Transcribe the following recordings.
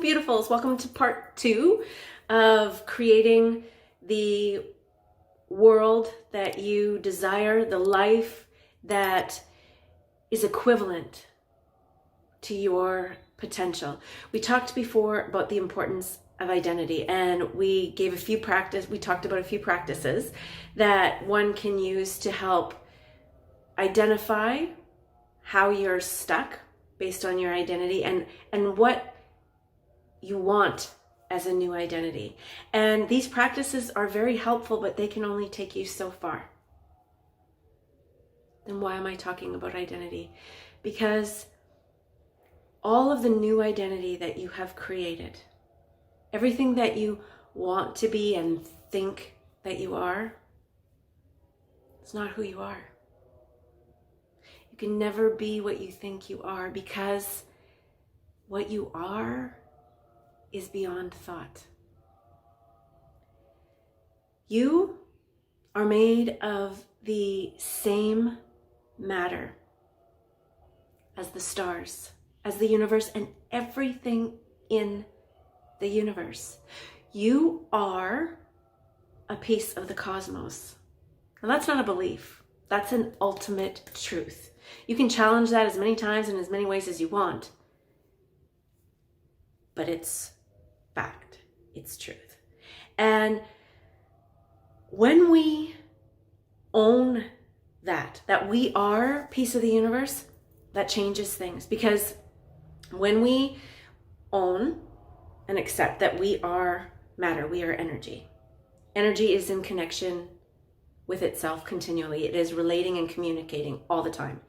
beautifuls. Welcome to part 2 of creating the world that you desire, the life that is equivalent to your potential. We talked before about the importance of identity, and we talked about a few practices that one can use to help identify how you're stuck based on your identity and what you want as a new identity. And these practices are very helpful, but they can only take you so far. Then why am I talking about identity? Because all of the new identity that you have created, everything that you want to be and think that you are, it's not who you are. You can never be what you think you are, because what you are is beyond thought. You are made of the same matter as the stars, as the universe, and everything in the universe. You are a piece of the cosmos. And that's not a belief. That's an ultimate truth. You can challenge that as many times and as many ways as you want, but it's fact. It's truth. And when we own that we are a piece of the universe, that changes things. Because when we own and accept that we are matter, we are energy. Energy is in connection with itself continually. It is relating and communicating all the time.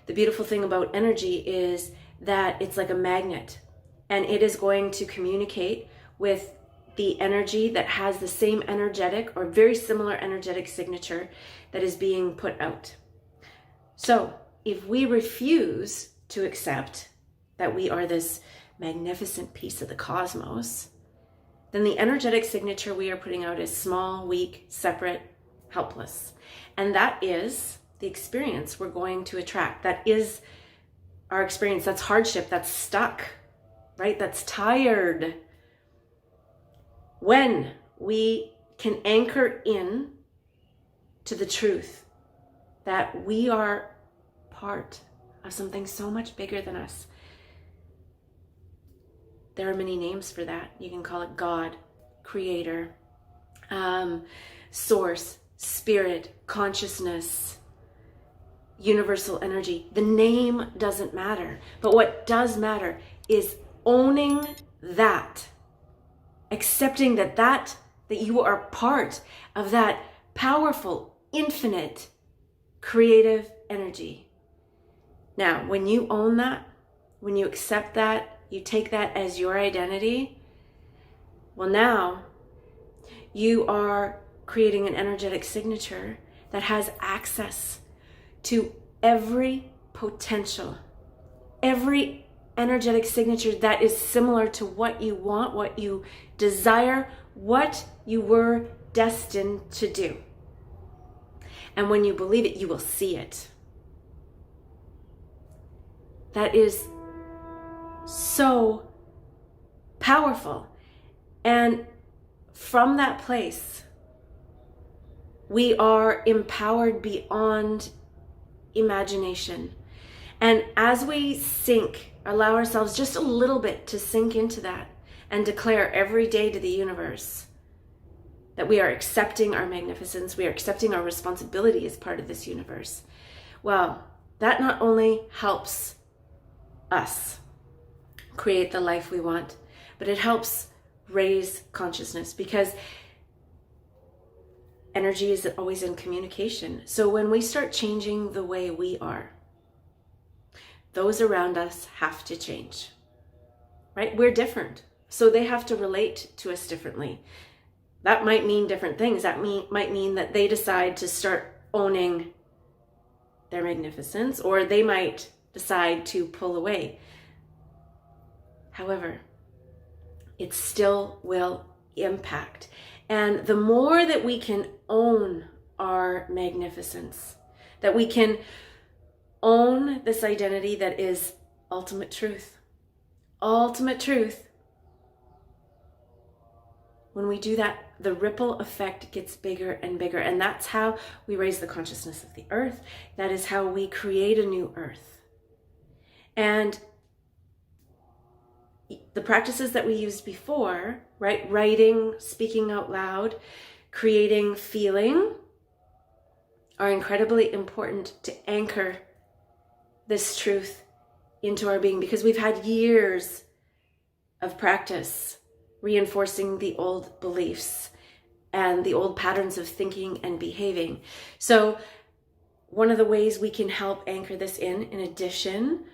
The beautiful thing about energy is that it's like a magnet, and it is going to communicate with the energy that has the same energetic or very similar energetic signature that is being put out. So if we refuse to accept that we are this magnificent piece of the cosmos, then the energetic signature we are putting out is small, weak, separate, helpless. And that is the experience we're going to attract. That is our experience. That's hardship. That's stuck, right? That's tired. When we can anchor in to the truth that we are part of something so much bigger than us. There are many names for that. You can call it God, Creator, Source, Spirit, Consciousness, Universal Energy. The name doesn't matter, but what does matter is owning that, accepting that you are part of that powerful, infinite, creative energy. Now, when you own that, when you accept that, you take that as your identity, well, now you are creating an energetic signature that has access to every potential, every energetic signature that is similar to what you want, what you desire, what you were destined to do. And when you believe it, you will see it. That is so powerful. And from that place, we are empowered beyond imagination. And as we allow ourselves just a little bit to sink into that and declare every day to the universe that we are accepting our magnificence, we are accepting our responsibility as part of this universe, well, that not only helps us create the life we want, but it helps raise consciousness, because energy is always in communication. So when we start changing the way we are, those around us have to change, right? We're different, so they have to relate to us differently. That might mean different things. That might mean that they decide to start owning their magnificence, or they might decide to pull away. However, it still will impact. And the more that we can own our magnificence, that we can own this identity that is ultimate truth. Ultimate truth when we do that, the ripple effect gets bigger and bigger. And that's how we raise the consciousness of the earth. That is how we create a new earth. And the practices that we used before, right? Writing, speaking out loud, creating feeling, are incredibly important to anchor this truth into our being, because we've had years of practice reinforcing the old beliefs and the old patterns of thinking and behaving. So one of the ways we can help anchor this in addition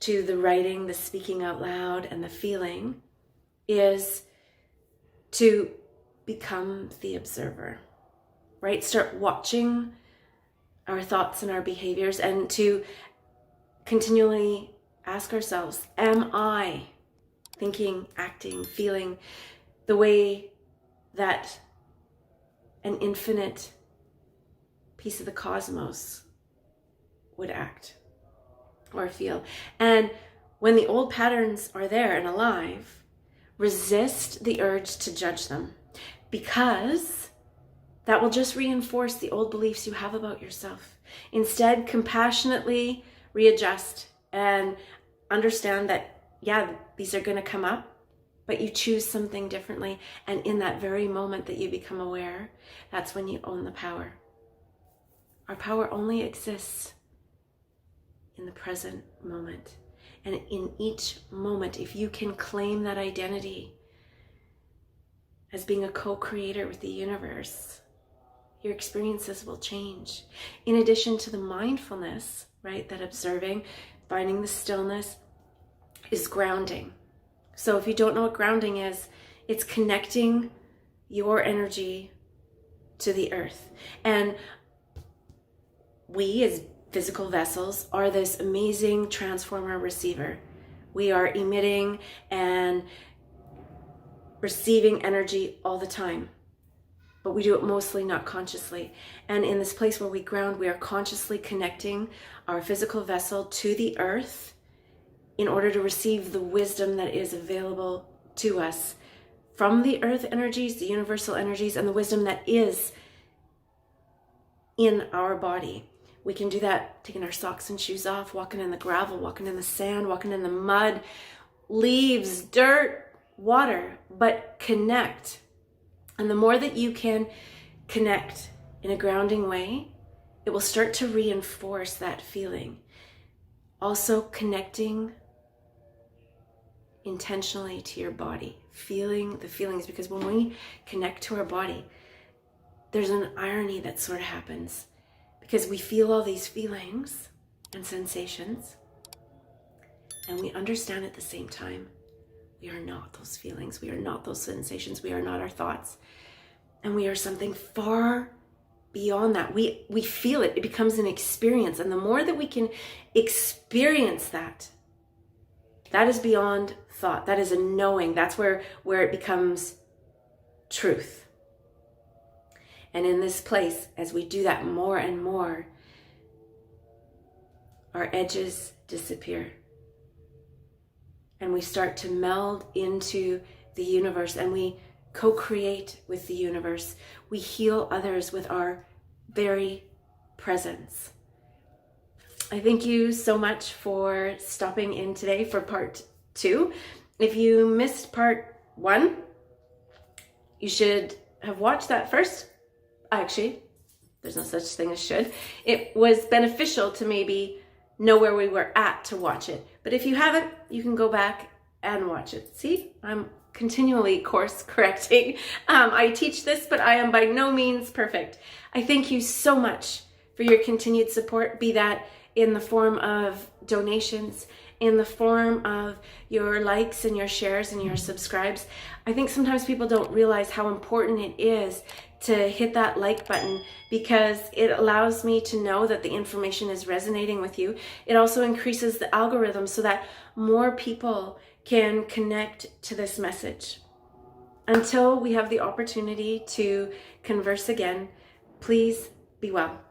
to the writing, the speaking out loud, and the feeling, is to become the observer, right? Start watching our thoughts and our behaviors, and to continually ask ourselves, am I thinking, acting, feeling the way that an infinite piece of the cosmos would act or feel? And when the old patterns are there and alive, resist the urge to judge them, because that will just reinforce the old beliefs you have about yourself. Instead, compassionately readjust and understand that, yeah, these are going to come up, but you choose something differently. And in that very moment that you become aware, that's when you own the power. Our power only exists in the present moment. And in each moment, if you can claim that identity as being a co-creator with the universe, your experiences will change. In addition to the mindfulness, right, that observing, finding the stillness, is grounding. So if you don't know what grounding is, it's connecting your energy to the earth. And we as physical vessels are this amazing transformer receiver. We are emitting and receiving energy all the time, but we do it mostly not consciously. And in this place where we ground, we are consciously connecting our physical vessel to the earth in order to receive the wisdom that is available to us from the earth energies, the universal energies, and the wisdom that is in our body. We can do that taking our socks and shoes off, walking in the gravel, walking in the sand, walking in the mud, leaves, dirt, water, but connect. And the more that you can connect in a grounding way, it will start to reinforce that feeling. Also connecting intentionally to your body, feeling the feelings, because when we connect to our body, there's an irony that sort of happens, because we feel all these feelings and sensations, and we understand at the same time, we are not those feelings, we are not those sensations, we are not our thoughts, and we are something far beyond that. We feel it, it becomes an experience, and the more that we can experience that, that is beyond thought, that is a knowing, that's where it becomes truth. And in this place, as we do that more and more, our edges disappear. And we start to meld into the universe, and we co-create with the universe. We heal others with our very presence. I thank you so much for stopping in today for part 2. If you missed part 1, you should have watched that first. Actually, there's no such thing as should. It was beneficial to maybe know where we were at to watch it. But if you haven't, you can go back and watch it. See, I'm continually course correcting. I teach this, but I am by no means perfect. I thank you so much for your continued support, be that in the form of donations, in the form of your likes and your shares and your subscribes. I think sometimes people don't realize how important it is to hit that like button, because it allows me to know that the information is resonating with you. It also increases the algorithm so that more people can connect to this message. Until we have the opportunity to converse again, please be well.